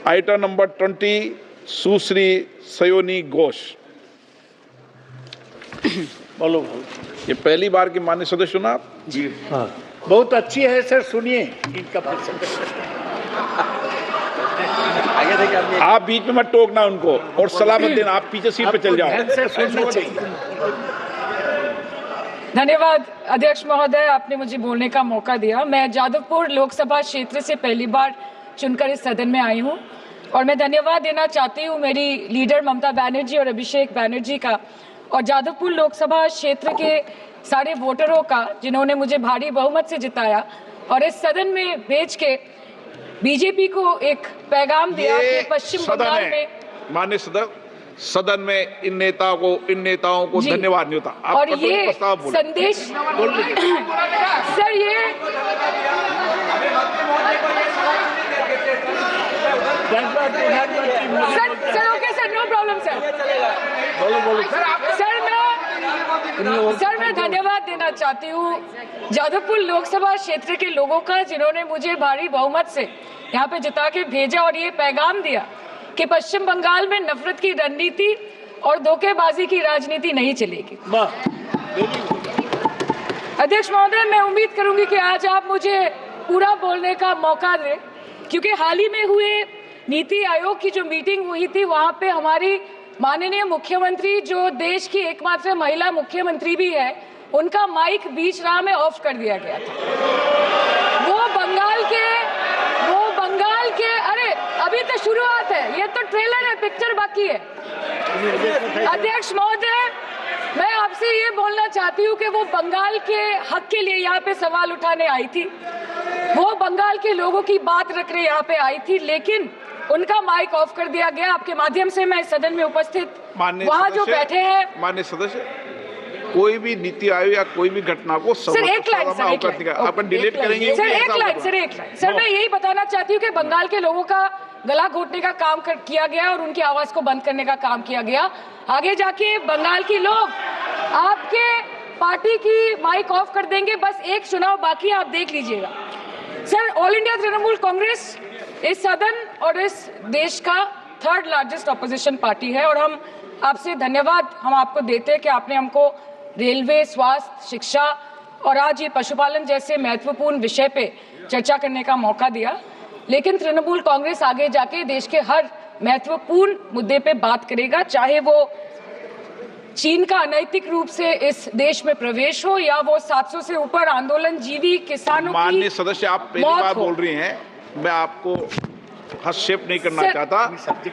Item number 20 सुश्री सयोनी घोष। बोलो। ये पहली बार की माननीय सदस्य सुना आप? जी हाँ, बहुत अच्छी है सर, सुनिए इनका प्रश्न। आगे देखिए, आप बीच में मत टोकना उनको और सलाह मत देना, आप पीछे सीट पे चल जाओ। धन्यवाद अध्यक्ष महोदय, आपने मुझे बोलने का मौका दिया। मैं जादवपुर लोकसभा क्षेत्र से पहली बार चुनकर इस सदन में आई हूं और मैं धन्यवाद देना चाहती हूं मेरी लीडर ममता बनर्जी और अभिषेक बनर्जी का और जादवपुर लोकसभा क्षेत्र के सारे वोटरों का, जिन्होंने मुझे भारी बहुमत से जिताया और इस सदन में भेज के बीजेपी को एक पैगाम दिया कि पश्चिम बंगाल में माननीय सदन में इन नेताओं को धन्यवाद नहीं होता। और ये संदेश सर, ये sir okay sir, no problem sir. Sir मैं धन्यवाद देना चाहती हूँ जादवपुर लोकसभा क्षेत्र के लोगों का, जिन्होंने मुझे भारी बहुमत से यहाँ पे जिता के भेजा और ये पैगाम दिया कि पश्चिम बंगाल में नफरत की रणनीति और धोखेबाजी की राजनीति नहीं चलेगी। अध्यक्ष महोदय, मैं उम्मीद करूंगी कि आज आप मुझे पूरा बोलने का मौका दें, क्योंकि हाल ही में हुए नीति आयोग की जो मीटिंग हुई थी, वहां पे हमारी माननीय मुख्यमंत्री, जो देश की एकमात्र महिला मुख्यमंत्री भी है, उनका माइक बीच राह में ऑफ कर दिया गया था। वो बंगाल के अरे अभी तो शुरुआत है, ये तो ट्रेलर है, पिक्चर बाकी है। अध्यक्ष महोदय, मैं आपसे ये बोलना चाहती हूँ कि वो बंगाल के हक के लिए यहाँ पे सवाल उठाने आई थी, वो बंगाल के लोगों की बात रख रहे यहाँ पे आई थी, लेकिन उनका माइक ऑफ कर दिया गया। आपके माध्यम से मैं सदन में उपस्थित वहाँ जो बैठे हैं माननीय सदस्य, कोई भी नीति आयोग या कोई भी घटना को सर एक लाइन अपन डिलीट करेंगे। सर एक लाइन सर मैं यही बताना चाहती हूँ कि बंगाल के लोगों का गला घोटने का काम किया गया और उनकी आवाज को बंद करने का काम किया गया। आगे जाके बंगाल के लोग आपके पार्टी की माइक ऑफ कर देंगे, बस एक चुनाव बाकी, आप देख लीजिएगा। Sir, all India Trinamool Congress इस सदन और इस देश का थर्ड लार्जेस्ट ऑपोजिशन पार्टी है और हम आपसे धन्यवाद हम आपको देते हैं कि आपने हमको रेलवे, स्वास्थ्य, शिक्षा और आज ये पशुपालन जैसे महत्वपूर्ण विषय पे चर्चा करने का मौका दिया। लेकिन तृणमूल कांग्रेस आगे जाके देश के हर महत्वपूर्ण मुद्दे पे बात करेगा, चाहे वो चीन का अनैतिक रूप से इस देश में प्रवेश हो या वो 700 से ऊपर आंदोलन जीवी किसानों की। माननीय सदस्य, आप पहली बार बोल रही हैं, मैं आपको हस्तक्षेप नहीं करना चाहता,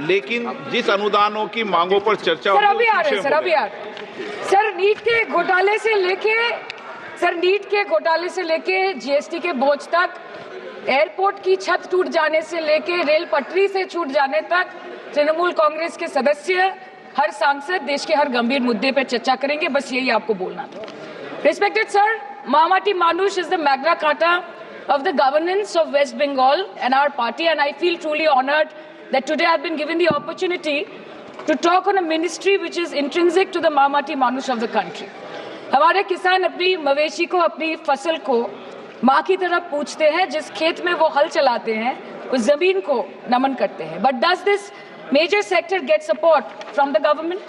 लेकिन जिस अनुदानों की मांगों पर चर्चा सर अभी आ रहे सर नीट के घोटाले से लेके जीएसटी के बोझ तक, एयरपोर्ट की छत टूट जाने से लेके रेल पटरी से छूट जाने तक, तृणमूल कांग्रेस के सदस्य, हर सांसद देश के हर गंभीर मुद्दे पर चर्चा करेंगे। बस यही आपको बोलना था। Respected sir, Mamati Manush is the Magna Carta of the governance of West Bengal and our party, and I feel truly honored that today I've been given the opportunity to talk on a ministry which is intrinsic to the Mamati Manush of the country. हमारे किसान अपनी मवेशी को, अपनी फसल को माँ की तरफ पूछते हैं, जिस खेत में वो हल चलाते हैं उस जमीन को नमन करते हैं। But does this major sector get support from the government?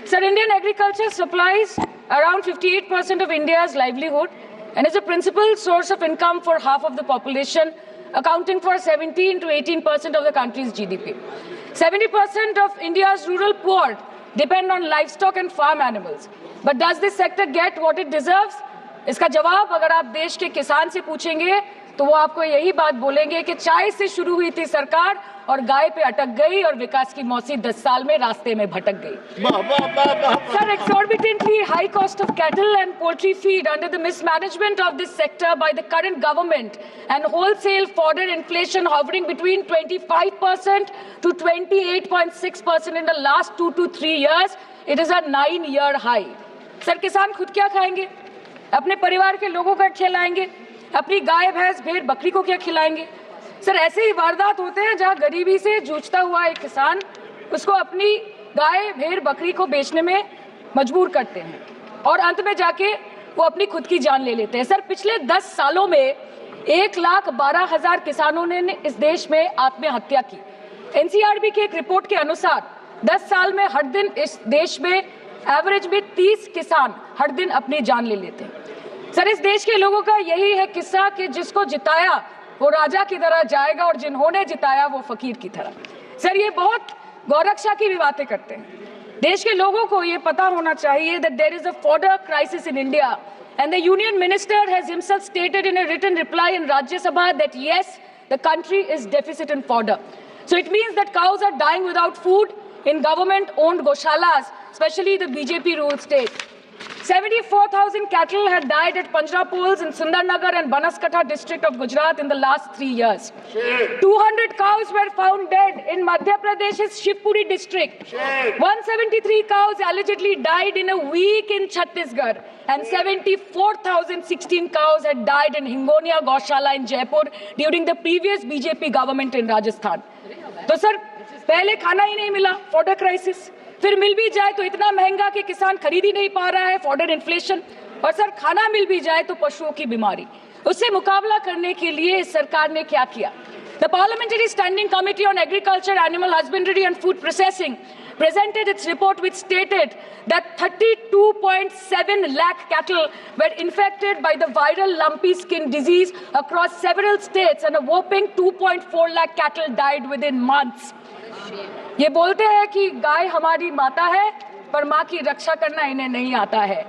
Sir, Indian agriculture supplies around 58% of India's livelihood and is a principal source of income for half of the population, accounting for 17 to 18% of the country's GDP. 70% of India's rural poor depend on livestock and farm animals. But does this sector get what it deserves? इसका जवाब अगर आप देश के किसान से पूछेंगे तो वो आपको यही बात बोलेंगे कि चाय से शुरू हुई थी सरकार और गाय पे अटक गई और विकास की मौसी 10 साल में रास्ते में भटक गई। Sir, exorbitantly high cost of cattle and poultry feed under the mismanagement of this sector by the current government and wholesale fodder inflation hovering between 25% to 28.6% in the last 2 to 3 years, it is a 9-year high. Sir, किसान खुद क्या खाएंगे? अपने परिवार के लोगों का खिलाएंगे? अपनी गाय, भैंस, भेड़, बकरी को क्या खिलाएंगे? सर, ऐसे ही वारदात होते हैं जहां गरीबी से जूझता हुआ एक किसान उसको अपनी गाय, भेड़, बकरी को बेचने में मजबूर करते हैं और अंत में जाके वो अपनी खुद की जान ले लेते हैं। सर, पिछले 10 सालों में 1,12,000 किसानों ने इस देश में आत्महत्या की। एनसीआरबी की एक रिपोर्ट के अनुसार 10 साल में हर दिन इस देश में एवरेज में 30 किसान हर दिन अपनी जान ले लेते हैं। सर, इस देश के लोगों का यही है किस्सा कि जिसको जिताया वो राजा की तरह जाएगा और जिन्होंने जिताया वो फकीर की तरह। सर, ये बहुत गौरक्षा की भी बातें करते हैं। देश के लोगों को ये पता होना चाहिए that there is a fodder crisis in India and the union minister has himself stated in a written reply in Rajya Sabha that yes, the country is deficit in fodder. So it means that cows are dying without food in government-owned goshalas, especially the BJP-ruled state. 74,000 cattle had died at Panjrapols in Sundarnagar and Banaskantha district of Gujarat in the last 3 years. 200 cows were found dead in Madhya Pradesh's Shivpuri district. 173 cows allegedly died in a week in Chhattisgarh, and 74,016 cows had died in Hingonia Gaushala in Jaipur during the previous BJP government in Rajasthan. तो sir, पहले खाना ही नहीं मिला, fodder crisis, फिर मिल भी जाए तो इतना महंगा कि किसान खरीद ही नहीं पा रहा है, फॉडर इन्फ्लेशन, और सर खाना मिल भी जाए तो पशुओं की बीमारी। उससे मुकाबला करने के लिए इस सरकार ने क्या किया? The Parliamentary Standing Committee on Agriculture, Animal Husbandry and Food Processing presented its report which stated that 32.7 lakh cattle were infected by the viral lumpy skin disease across several states and a whopping 2.4 lakh cattle died within months. ये बोलते हैं कि गाय हमारी माता है पर माँ की रक्षा करना इन्हें नहीं आता है।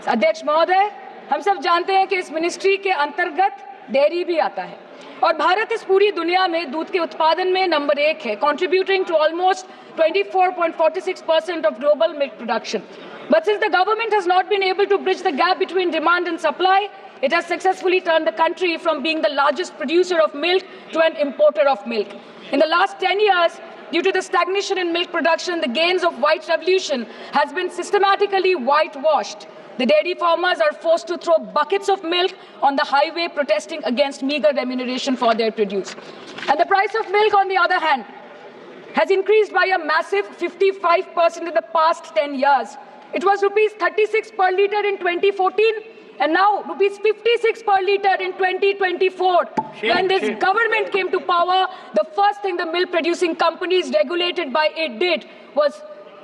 अध्यक्ष महोदय, हम सब जानते हैं कि इस मिनिस्ट्री के अंतर्गत डेयरी भी आता है और भारत इस पूरी दुनिया में दूध के उत्पादन में नंबर 1 है, contributing to almost 24.46% of global milk production. But since the government has not been able to bridge the gap between demand and supply, it has successfully turned the country from being the largest producer of milk to an importer of milk. In the last 10 years, due to the stagnation in milk production, the gains of white revolution has been systematically whitewashed. The dairy farmers are forced to throw buckets of milk on the highway protesting against meager remuneration for their produce. And the price of milk, on the other hand, has increased by a massive 55% in the past 10 years. It was rupees 36 per litre in 2014 and now rupees 56 per litre in 2024. When this government came to power, the first thing the milk producing companies regulated by it did was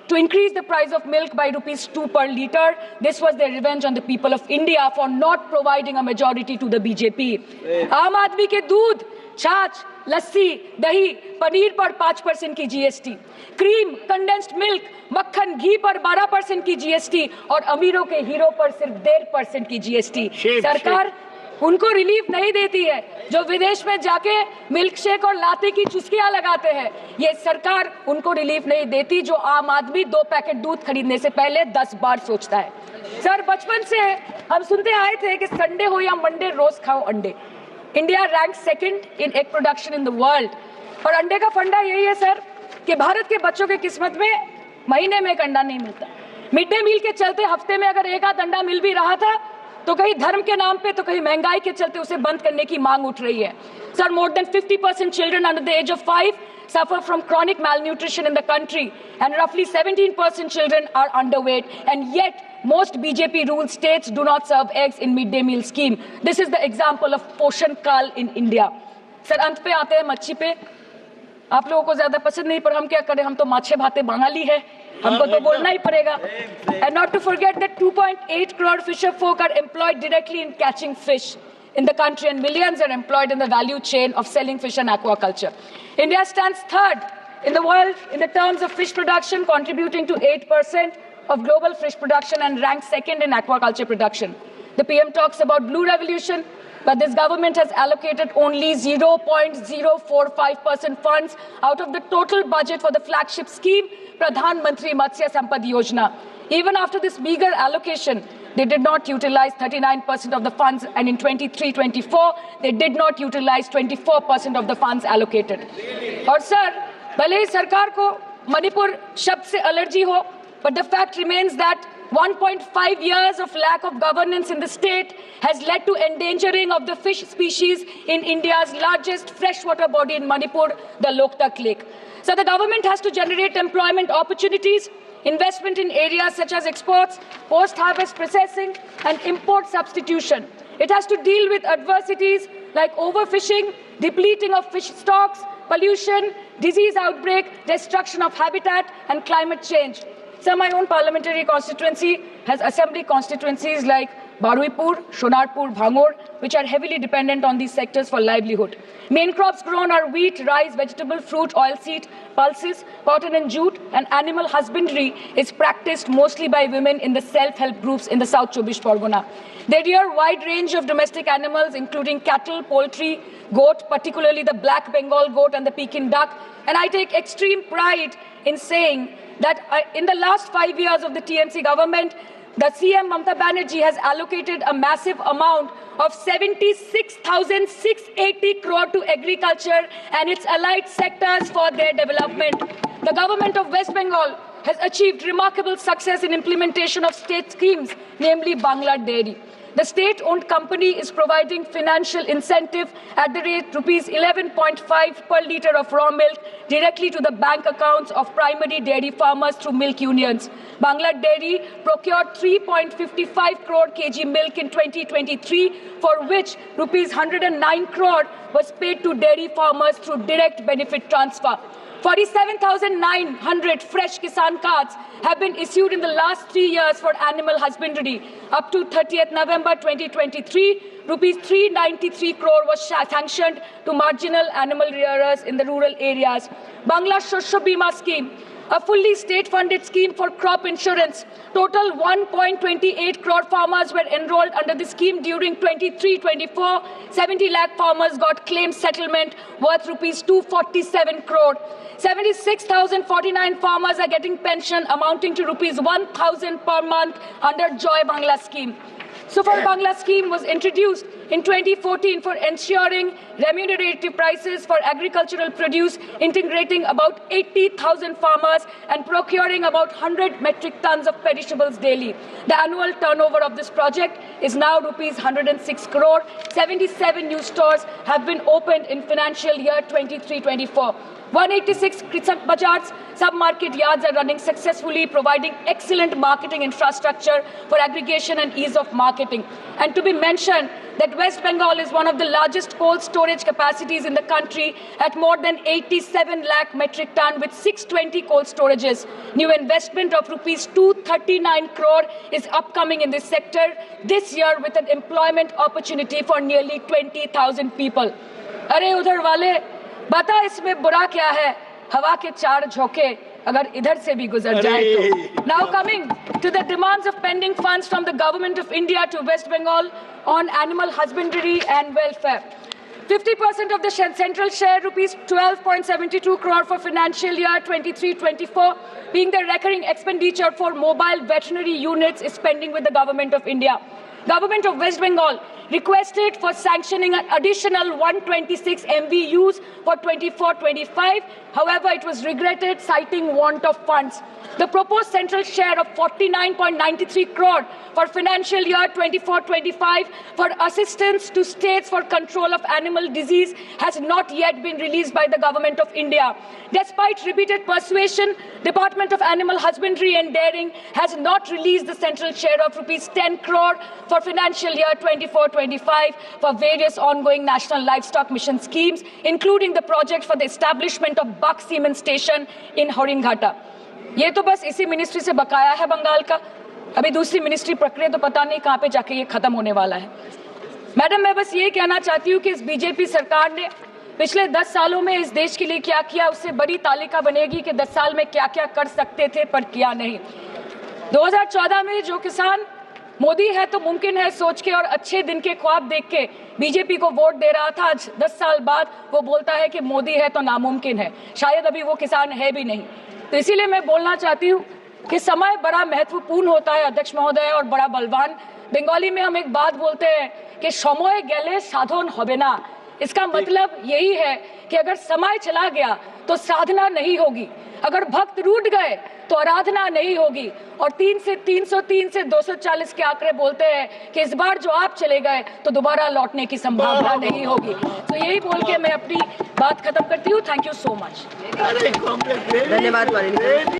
to increase the price of milk by rupees 2 per litre. This was their revenge on the people of India for not providing a majority to the BJP. आम आदमी के दूध, छाछ, लस्सी, दही, पनीर पर 5% की GST, cream, condensed milk, मक्खन, घी पर 12% की जीएसटी और अमीरों के हीरो पर सिर्फ 1.5% की जीएसटी। सरकार उनको रिलीफ नहीं देती है जो विदेश में जाके मिल्क शेक और लाते की चुस्कियां लगाते हैं। ये सरकार उनको रिलीफ नहीं देती जो आम आदमी 2 पैकेट दूध खरीदने से पहले 10 बार सोचता है। सर, बचपन से हम सुनते आए थे कि संडे हो या मंडे रोज खाओ अंडे। India rank 2nd in egg production in the world. और अंडे का फंडा यही है सर कि भारत के बच्चों के किस्मत में महीने में एक अंडा नहीं मिलता। मिड डे मील के चलते हफ्ते में अगर एक आध अंडा मिल भी रहा था तो कहीं धर्म के नाम पे तो कहीं महंगाई के चलते उसे बंद करने की मांग उठ रही है। Sir, more than 50% children under the age of 5 suffer from chronic malnutrition in the country and roughly 17% children are underweight, and yet most BJP ruled states do not serve eggs in midday meal scheme. This is the example of Poshan Kal in India. Sir, अंत पे आते हैं मच्छी पे। आप लोगों को ज्यादा पसंद नहीं पर हम क्या करें, हम तो माछे भाते बंगाली है, हमको तो बोलना ही पड़ेगा। And not to forget that 2.8 crore fisher folk are employed directly in catching fish in the country and millions are employed in the value chain of selling fish and aquaculture. India stands 3rd in the world in the terms of fish production, contributing to 8% of global fish production and ranks 2nd in aquaculture production. The PM talks about blue revolution, but this government has allocated only 0.045% funds out of the total budget for the flagship scheme, Pradhan Mantri Matsya Sampad Yojana. Even after this meager allocation, they did not utilize 39% of the funds, and in 23-24, they did not utilize 24% of the funds allocated. और sir, भले ही सरकार को मणिपुर शब्द से allergy हो, but the fact remains that 1.5 years of lack of governance in the state has led to endangering of the fish species in India's largest freshwater body in Manipur, the Loktak Lake. So the government has to generate employment opportunities, investment in areas such as exports, post-harvest processing, and import substitution. It has to deal with adversities like overfishing, depleting of fish stocks, pollution, disease outbreak, destruction of habitat, and climate change. So my own parliamentary constituency has assembly constituencies like Baruipur, Sonarpur, Bhangor, which are heavily dependent on these sectors for livelihood. Main crops grown are wheat, rice, vegetable, fruit, oilseed, pulses, cotton and jute, and animal husbandry is practiced mostly by women in the self-help groups in the South Chobbish Pargona. They rear a wide range of domestic animals, including cattle, poultry, goat, particularly the black Bengal goat and the Pekin duck. And I take extreme pride in saying that in the last 5 years of the TMC government, the CM Mamata Banerjee has allocated a massive amount of 76,680 crore to agriculture and its allied sectors for their development. The government of West Bengal has achieved remarkable success in implementation of state schemes, namely Bangla Dairy. The state-owned company is providing financial incentive at the rate rupees 11.5 per litre of raw milk directly to the bank accounts of primary dairy farmers through milk unions. Bangla Dairy procured 3.55 crore kg milk in 2023, for which rupees 109 crore was paid to dairy farmers through direct benefit transfer. 47,900 fresh Kisan cards have been issued in the last 3 years for animal husbandry. Up to 30th November 2023, rupees 393 crore was sanctioned to marginal animal rearers in the rural areas. Bangla Shosho Bima Scheme, a fully state-funded scheme for crop insurance. Total 1.28 crore farmers were enrolled under the scheme during 23-24. 70 lakh farmers got claim settlement worth rupees 247 crore. 76,049 farmers are getting pension amounting to rupees 1,000 per month under Joy Bangla scheme. Super Bangla scheme was introduced in 2014 for ensuring remunerative prices for agricultural produce, integrating about 80,000 farmers and procuring about 100 metric tons of perishables daily. The annual turnover of this project is now rupees 106 crore. 77 new stores have been opened in financial year 23-24. 186 Krisak Bazars sub-market yards are running successfully, providing excellent marketing infrastructure for aggregation and ease of marketing. And to be mentioned that West Bengal is one of the largest cold storage capacities in the country at more than 87 lakh metric ton with 620 cold storages. New investment of rupees 239 crore is upcoming in this sector this year with an employment opportunity for nearly 20,000 people. अरे उधर वाले बता इसमें बुरा क्या है, हवा के चार झोंके अगर इधर से भी गुजर जाए तो. Now coming to the demands of pending funds from the government of India to West Bengal on animal husbandry and welfare. 50% of the central share, rupees 12.72 crore for financial year 23-24, being the recurring expenditure for mobile veterinary units is pending with the government of India. Government of West Bengal requested for sanctioning an additional 126 MVUs for 24-25. However, it was regretted, citing want of funds. The proposed central share of 49.93 crore for financial year 24-25 for assistance to states for control of animal disease has not yet been released by the government of India. Despite repeated persuasion, Department of Animal Husbandry and Dairying has not released the central share of rupees 10 crore for financial year 24-25 for various ongoing national livestock mission schemes, including the project for the establishment of Buck Semen Station in Horinghata. ये तो बस इसी ministry से बकाया है बंगाल का. अभी दूसरी मिनिस्ट्री प्रक्रिया तो पता नहीं कहां पे जाके ये खत्म होने वाला है. मैडम, मैं बस ये कहना चाहती हूं कि इस बीजेपी सरकार ने पिछले 10 सालों में इस देश के लिए क्या किया, उससे बड़ी तालिका बनेगी कि 10 साल में क्या-क्या कर सकते थे पर किया नहीं. 2014 में जो किसान मोदी है तो मुमकिन है सोच के और अच्छे दिन के ख्वाब देख के बीजेपी को वोट दे रहा था, आज 10 साल बाद वो बोलता है कि मोदी है तो नामुमकिन है. शायद अभी वो किसान है भी नहीं. तो इसीलिए मैं बोलना चाहती हूँ कि समय बड़ा महत्वपूर्ण होता है अध्यक्ष महोदय और बड़ा बलवान. बंगाली में हम एक बात बोलते हैं कि समय गेले साधन होबे ना. इसका मतलब यही है कि अगर समय चला गया तो साधना नहीं होगी, अगर भक्त रूठ गए तो आराधना नहीं होगी. और 303 से 240 के आंकड़े बोलते हैं कि इस बार जो आप चले गए तो दोबारा लौटने की संभावना नहीं होगी. तो यही बोल के मैं अपनी बात खत्म करती हूँ. Thank you so much. धन्यवाद.